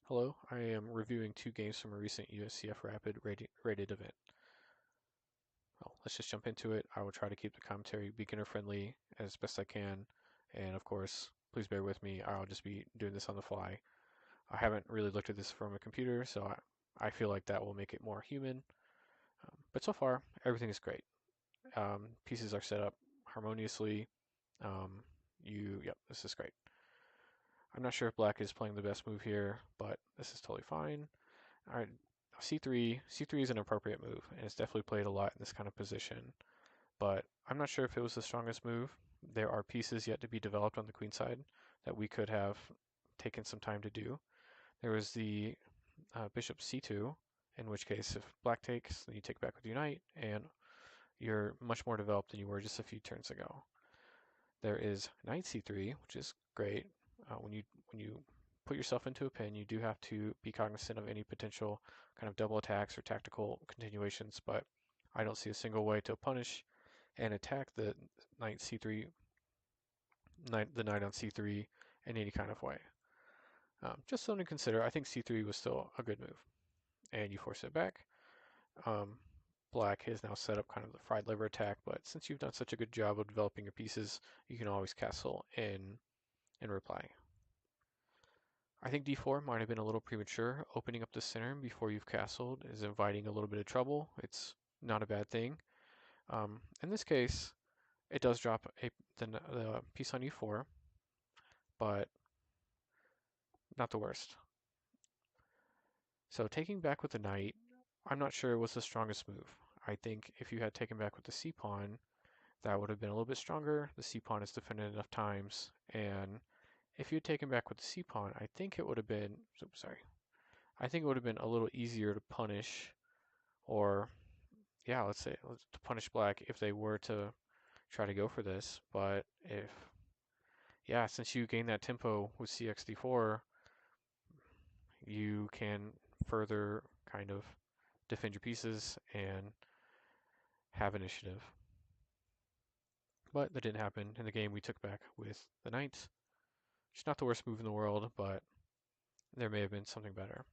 Hello, I am reviewing two games from a recent USCF Rapid rated event. Well, let's just jump into it. I will try to keep the commentary beginner friendly as best I can, and of course, please bear with me. I'll just be doing this on the fly. I haven't really looked at this from a computer, so I feel like that will make it more human. But so far, everything is great. Pieces are set up harmoniously. Yep, this is great. I'm not sure if black is playing the best move here, but this is totally fine. All right, C3 is an appropriate move, and it's definitely played a lot in this kind of position. But I'm not sure if it was the strongest move. There are pieces yet to be developed on the queen side that we could have taken some time to do. There was the bishop C2, in which case if black takes, then you take back with your knight, and you're much more developed than you were just a few turns ago. There is knight C3, which is great. When you put yourself into a pin, you do have to be cognizant of any potential kind of double attacks or tactical continuations, but I don't see a single way to punish and attack the knight c3, the knight on c3 in any kind of way. Just something to consider. I think c3 was still a good move, and you force it back. Um, Black has now set up kind of the fried liver attack, but since you've done such a good job of developing your pieces, you can always castle in reply. I think d4 might have been a little premature. Opening up the center before you've castled is inviting a little bit of trouble. It's not a bad thing. In this case, it does drop the piece on e4, but not the worst. So taking back with the knight, I'm not sure it was the strongest move. I think if you had taken back with the c-pawn, that would have been a little bit stronger. The c-pawn is defended enough times, and if you had taken back with the c-pawn, I think it would have been, oops, sorry, I think it would have been a little easier to punish, or yeah, let's say to punish black if they were to try to go for this. But if, yeah, since you gain that tempo with cxd4, you can further kind of defend your pieces and have initiative. But that didn't happen. In the game, we took back with the knight, which is not the worst move in the world, but there may have been something better.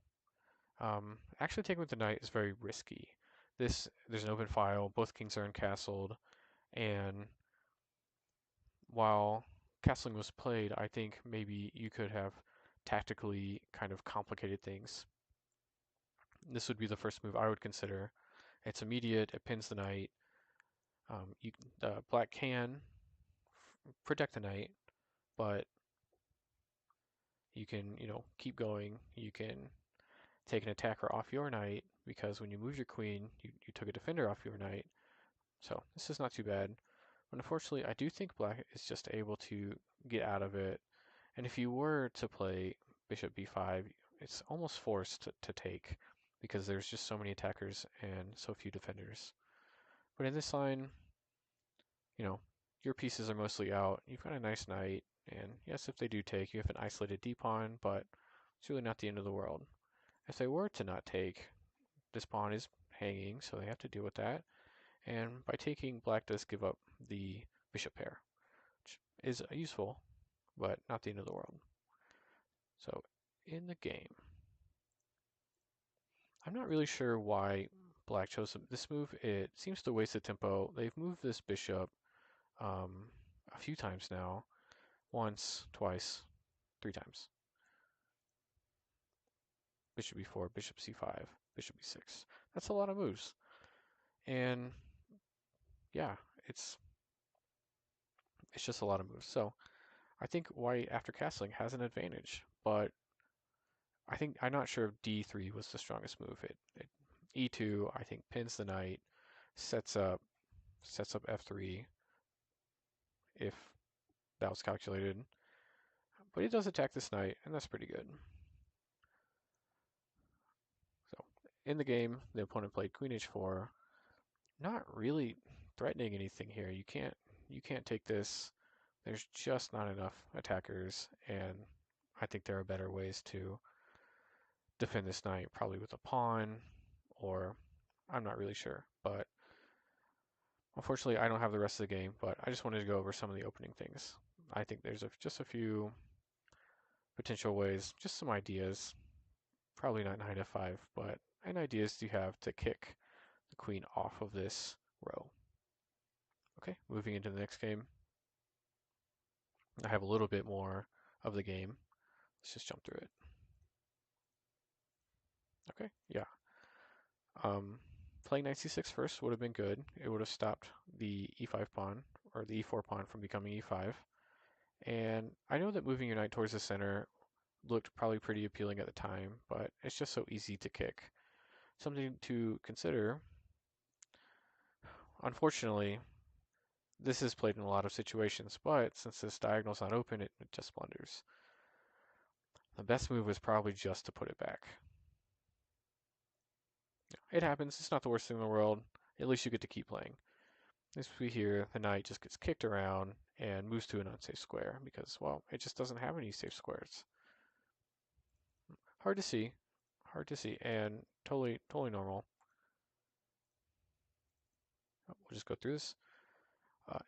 Actually taking with the knight is very risky. There's an open file, both kings are encastled, and while castling was played, I think maybe you could have tactically kind of complicated things. This would be the first move I would consider. It's immediate, it pins the knight. Black can protect the knight, but you can, keep going. You can take an attacker off your knight because when you move your queen, you took a defender off your knight. So this is not too bad. But unfortunately, I do think black is just able to get out of it. And if you were to play bishop b5, it's almost forced to take because there's just so many attackers and so few defenders. But in this line, you know, your pieces are mostly out. You've got a nice knight, and yes, if they do take, you have an isolated d-pawn, but it's really not the end of the world. If they were to not take, this pawn is hanging, so they have to deal with that. And by taking, black does give up the bishop pair, which is useful, but not the end of the world. So in the game, I'm not really sure why black chose this move. It seems to waste the tempo. They've moved this bishop a few times now. Once, twice, 3 times. Bishop b4, bishop c5, bishop b6. That's a lot of moves. And yeah, it's just a lot of moves. So I think white after castling has an advantage, but I'm not sure if d3 was the strongest move. E2 I think pins the knight, sets up f3 if that was calculated. But it does attack this knight, and that's pretty good. So in the game, the opponent played queen h4, not really threatening anything here. You can't take this. There's just not enough attackers, and I think there are better ways to defend this knight, probably with a pawn, or I'm not really sure. But unfortunately, I don't have the rest of the game, but I just wanted to go over some of the opening things. I think there's just a few potential ways, just some ideas. Probably not knight f5, but an idea is you have to kick the queen off of this row. Okay, moving into the next game. I have a little bit more of the game. Let's just jump through it. Okay, yeah. Playing knight c6 first would have been good. It would have stopped the e5 pawn, or the e4 pawn from becoming e5. And I know that moving your knight towards the center looked probably pretty appealing at the time, but it's just so easy to kick. Something to consider. Unfortunately, this is played in a lot of situations, but since this diagonal's not open, it just blunders. The best move was probably just to put it back. It happens. It's not the worst thing in the world. At least you get to keep playing. As we hear, the knight just gets kicked around and moves to an unsafe square because, well, it just doesn't have any safe squares. Hard to see. Hard to see, and totally normal. We'll just go through this.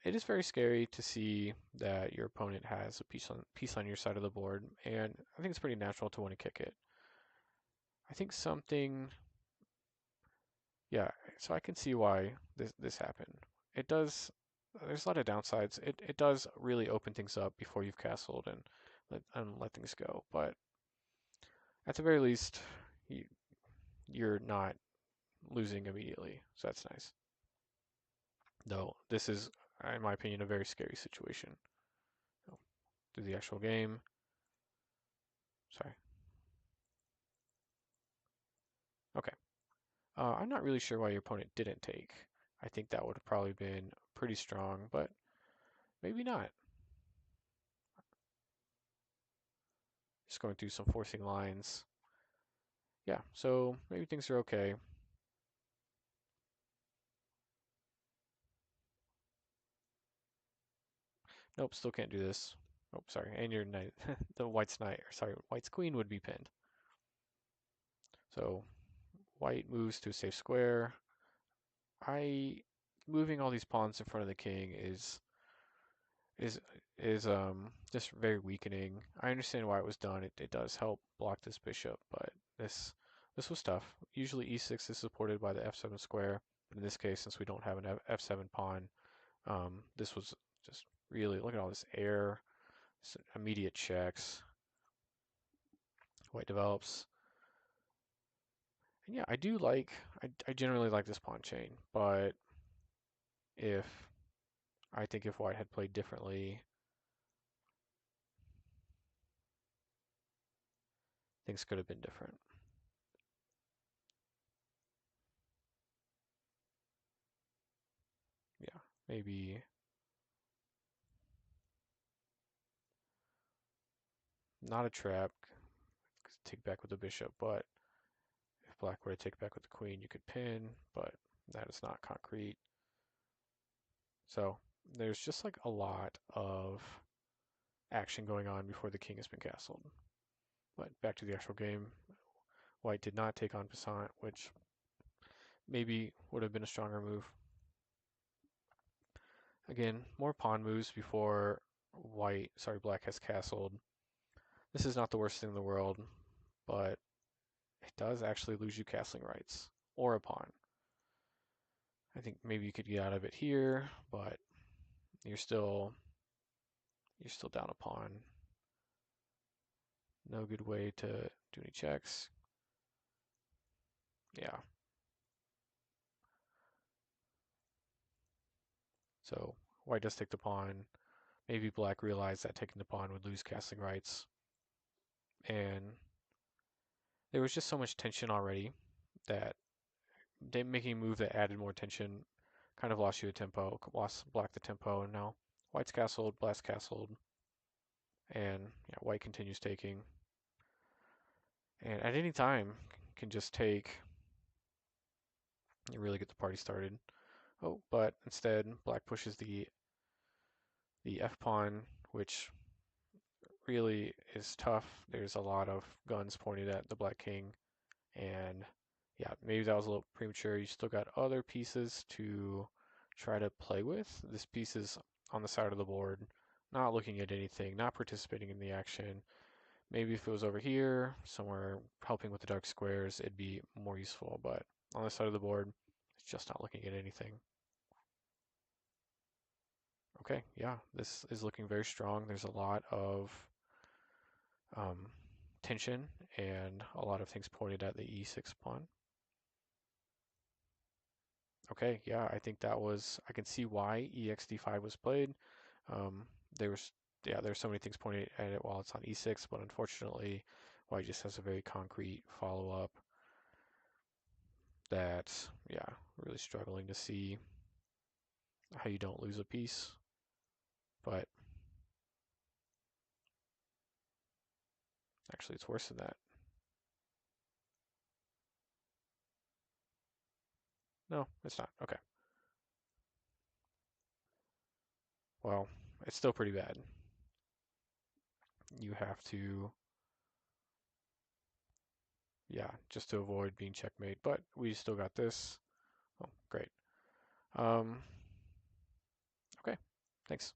It is very scary to see that your opponent has a piece on your side of the board, and I think it's pretty natural to want to kick it. I think something, yeah, so I can see why this happened. It does, there's a lot of downsides. It does really open things up before you've castled and let things go, but at the very least, you're not losing immediately, so that's nice. Though this is, in my opinion, a very scary situation. Through the actual game. Sorry. Okay. I'm not really sure why your opponent didn't take. I think that would have probably been pretty strong, but maybe not. Just going through some forcing lines. Yeah, so maybe things are okay. Nope, still can't do this. Oh, sorry. And your knight, the white's knight, or sorry, white's queen would be pinned. So white moves to a safe square. Moving all these pawns in front of the king is just very weakening. I understand why it was done. It does help block this bishop, but this was tough. Usually e6 is supported by the f7 square, but in this case, since we don't have an f7 pawn, this was just really, look at all this air, immediate checks. White develops. And yeah, I generally like this pawn chain, but if I think if white had played differently, things could have been different. Yeah, maybe not a trap, take back with the bishop, but if black were to take back with the queen, you could pin, but that is not concrete. So there's just like a lot of action going on before the king has been castled. But back to the actual game, white did not take on passant, which maybe would have been a stronger move. Again, more pawn moves before black has castled. This is not the worst thing in the world, but it does actually lose you castling rights or a pawn. I think maybe you could get out of it here, but you're still down a pawn. No good way to do any checks. Yeah. So white does take the pawn. Maybe black realized that taking the pawn would lose castling rights. And there was just so much tension already that making a move that added more tension kind of lost you a tempo, lost black the tempo, and now white's castled, black's castled, and yeah, white continues taking. And at any time can just take and really get the party started. Oh, but instead black pushes the f pawn, which really is tough. There's a lot of guns pointed at the black king, and yeah, maybe that was a little premature. You still got other pieces to try to play with. This piece is on the side of the board, not looking at anything, not participating in the action. Maybe if it was over here, somewhere helping with the dark squares, it'd be more useful, but on this side of the board, it's just not looking at anything. Okay, yeah, this is looking very strong. There's a lot of um, tension and a lot of things pointed at the e6 pawn. Okay, yeah, I think that was, I can see why EXD5 was played. Um, there was, yeah, there's so many things pointing at it while it's on e6, but unfortunately, white just has a very concrete follow-up that, yeah, really struggling to see how you don't lose a piece. But actually, it's worse than that. No, it's not. Okay. Well, it's still pretty bad. You have to, yeah, just to avoid being checkmate. But we still got this. Oh, great. Okay. Thanks.